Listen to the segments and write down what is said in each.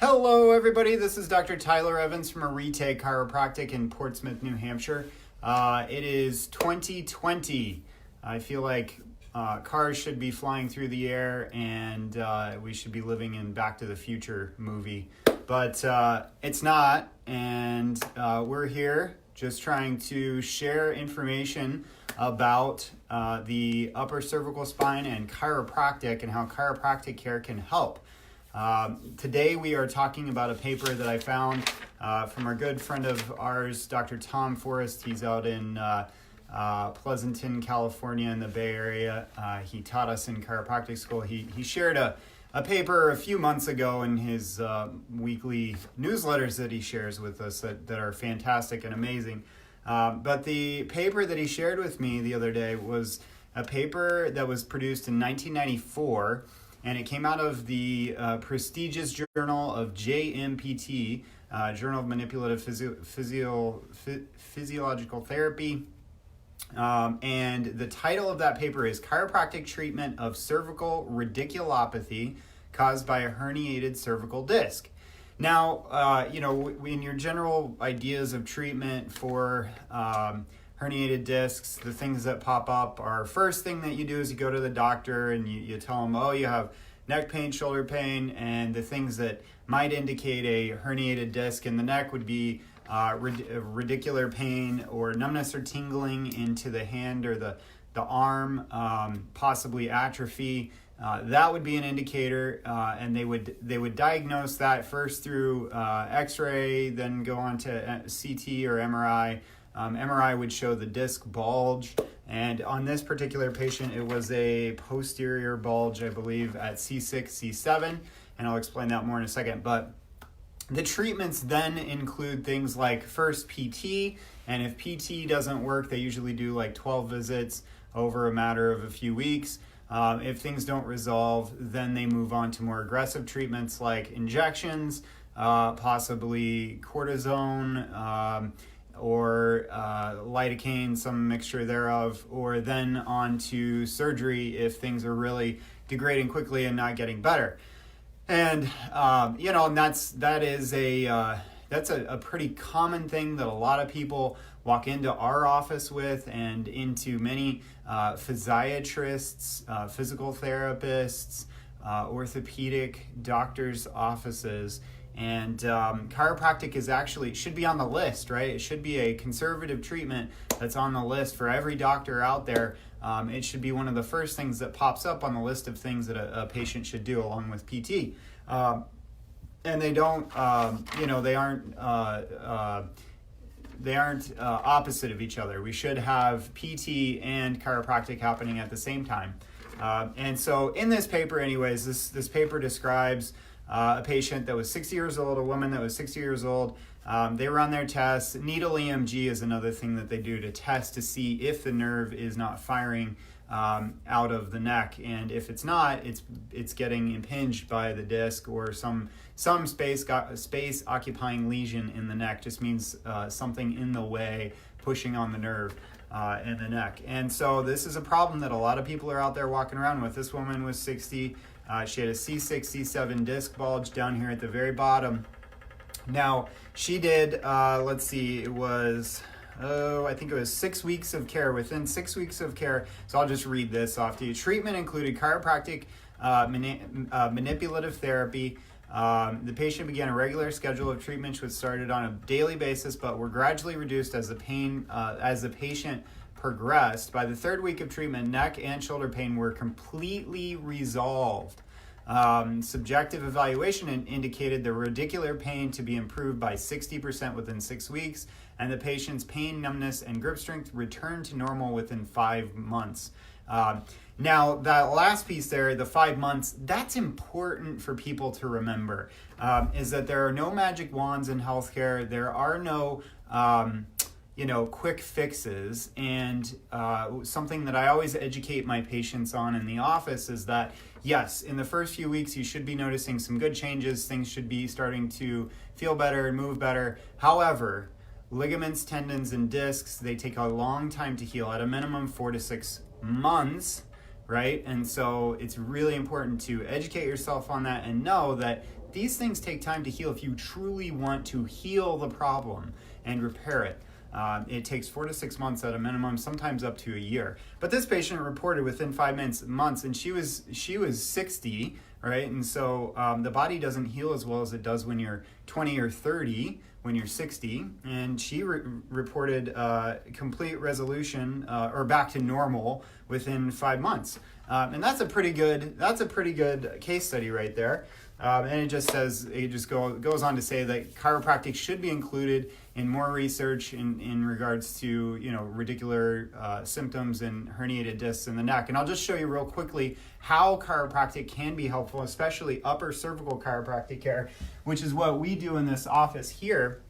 Hello everybody, this is Dr. Tyler Evans from Arete Chiropractic in Portsmouth, New Hampshire. It is 2020. I feel like cars should be flying through the air and we should be living in Back to the Future movie. But it's not, and we're here just trying to share information about the upper cervical spine and chiropractic and how chiropractic care can help. Today we are talking about a paper that I found from a good friend of ours, Dr. Tom Forrest. He's out in Pleasanton, California in the Bay Area. He taught us in chiropractic school. He shared a paper a few months ago in his weekly newsletters that he shares with us that are fantastic and amazing. But the paper that he shared with me the other day was a paper that was produced in 1994, and it came out of the prestigious journal of JMPT, Journal of Manipulative Physiological Therapy. And the title of that paper is Chiropractic Treatment of Cervical Radiculopathy Caused by a Herniated Cervical Disc. Now, in your general ideas of treatment for herniated discs, the things that pop up are, first thing that you do is you go to the doctor and you tell them, oh, you have neck pain, shoulder pain, and the things that might indicate a herniated disc in the neck would be radicular pain or numbness or tingling into the hand or the arm, possibly atrophy. That would be an indicator, and they would diagnose that first through X-ray, then go on to CT or MRI. MRI would show the disc bulge, and on this particular patient, it was a posterior bulge, I believe, at C6, C7, and I'll explain that more in a second. But the treatments then include things like first PT, and if PT doesn't work, they usually do like 12 visits over a matter of a few weeks. If things don't resolve, then they move on to more aggressive treatments like injections, possibly cortisone, or lidocaine, some mixture thereof, or then on to surgery if things are really degrading quickly and not getting better. And that's a pretty common thing that a lot of people walk into our office with and into many physiatrists, physical therapists, orthopedic doctors' offices. And chiropractic should be on the list, right? It should be a conservative treatment that's on the list for every doctor out there. It should be one of the first things that pops up on the list of things that a patient should do along with PT. And they don't, they aren't opposite of each other. We should have PT and chiropractic happening at the same time. And so in this paper anyways, this paper describes a patient that was 60 years old, a woman that was 60 years old. They run their tests. Needle EMG is another thing that they do to test to see if the nerve is not firing out of the neck, and if it's not, it's getting impinged by the disc or some space occupying lesion in the neck. Just means something in the way pushing on the nerve in the neck. And so this is a problem that a lot of people are out there walking around with. This woman was 60. She had a C6, C7 disc bulge down here at the very bottom. Now, she did, I think it was 6 weeks of care. Within 6 weeks of care, so I'll just read this off to you. Treatment included chiropractic manipulative therapy. The patient began a regular schedule of treatments which started on a daily basis but were gradually reduced as the patient progressed. By the third week of treatment, neck and shoulder pain were completely resolved. Subjective evaluation indicated the radicular pain to be improved by 60% within 6 weeks, and the patient's pain, numbness, and grip strength returned to normal within 5 months. Now, that last piece there, the 5 months, that's important for people to remember, is that there are no magic wands in healthcare. There are no quick fixes, and something that I always educate my patients on in the office is that, yes, in the first few weeks you should be noticing some good changes. Things should be starting to feel better and move better. However, ligaments, tendons, and discs, they take a long time to heal, at a minimum 4 to 6 months, right? And so it's really important to educate yourself on that and know that these things take time to heal if you truly want to heal the problem and repair it. It takes 4 to 6 months at a minimum, sometimes up to a year. But this patient reported within 5 months, and she was 60, right? And so the body doesn't heal as well as it does when you're 20 or 30, when you're 60. And she reported complete resolution or back to normal within 5 months. And that's a pretty good case study right there. And it just goes on to say that chiropractic should be included in more research in regards to, radicular symptoms and herniated discs in the neck. And I'll just show you real quickly how chiropractic can be helpful, especially upper cervical chiropractic care, which is what we do in this office here.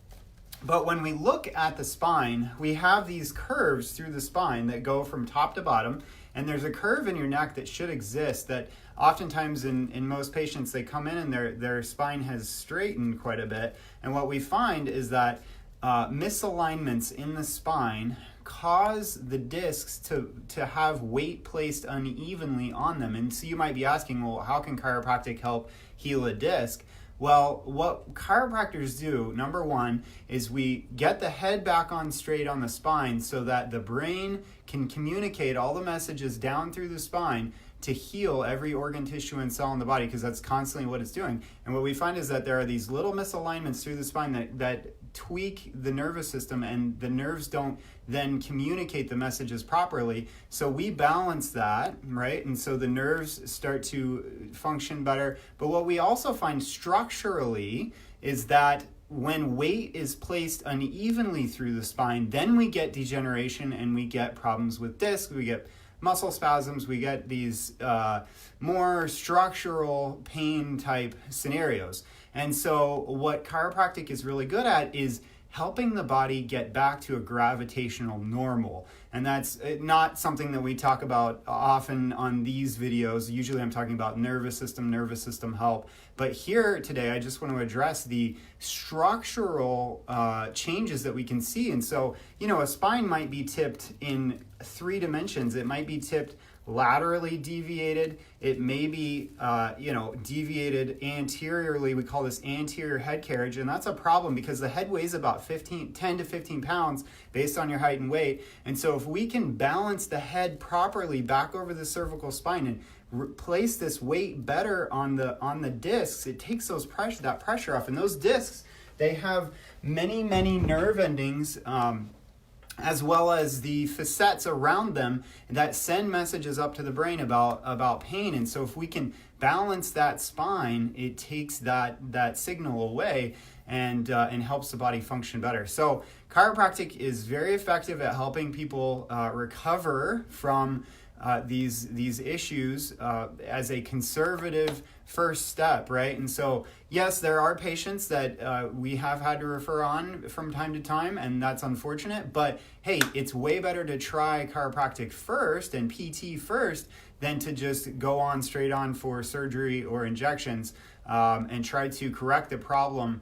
But when we look at the spine, we have these curves through the spine that go from top to bottom, and there's a curve in your neck that should exist that oftentimes in most patients, they come in and their spine has straightened quite a bit. And what we find is that misalignments in the spine cause the discs to have weight placed unevenly on them. And so you might be asking, well, how can chiropractic help heal a disc? Well, what chiropractors do, number one, is we get the head back on straight on the spine so that the brain can communicate all the messages down through the spine to heal every organ, tissue, and cell in the body, because that's constantly what it's doing. And what we find is that there are these little misalignments through the spine that tweak the nervous system, and the nerves don't then communicate the messages properly. So we balance that, right? And so the nerves start to function better. But what we also find structurally is that when weight is placed unevenly through the spine, then we get degeneration and we get problems with discs, we get muscle spasms, we get these more structural pain type scenarios. And so what chiropractic is really good at is helping the body get back to a gravitational normal. And that's not something that we talk about often on these videos. Usually I'm talking about nervous system help. But here today, I just want to address the structural changes that we can see. And so, a spine might be tipped in 3 dimensions. It might be tipped laterally deviated. It may be, deviated anteriorly. We call this anterior head carriage, and that's a problem because the head weighs about 10 to 15 pounds based on your height and weight. And so if we can balance the head properly back over the cervical spine and place this weight better on the discs, it takes that pressure off. And those discs, they have many nerve endings, as well as the facets around them that send messages up to the brain about pain. And so if we can balance that spine, it takes that signal away and helps the body function better. So chiropractic is very effective at helping people recover from these issues as a conservative first step, right? And so, yes, there are patients that we have had to refer on from time to time, and that's unfortunate, but hey, it's way better to try chiropractic first and PT first than to just go on straight on for surgery or injections and try to correct the problem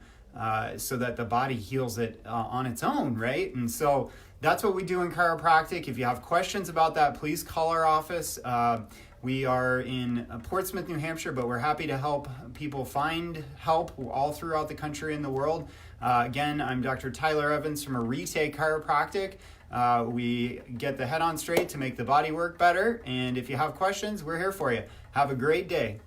so that the body heals it on its own, right? And so that's what we do in chiropractic. If you have questions about that, please call our office. We are in Portsmouth, New Hampshire, but we're happy to help people find help all throughout the country and the world. Again, I'm Dr. Tyler Evans from Arete Chiropractic. We get the head on straight to make the body work better. And if you have questions, we're here for you. Have a great day.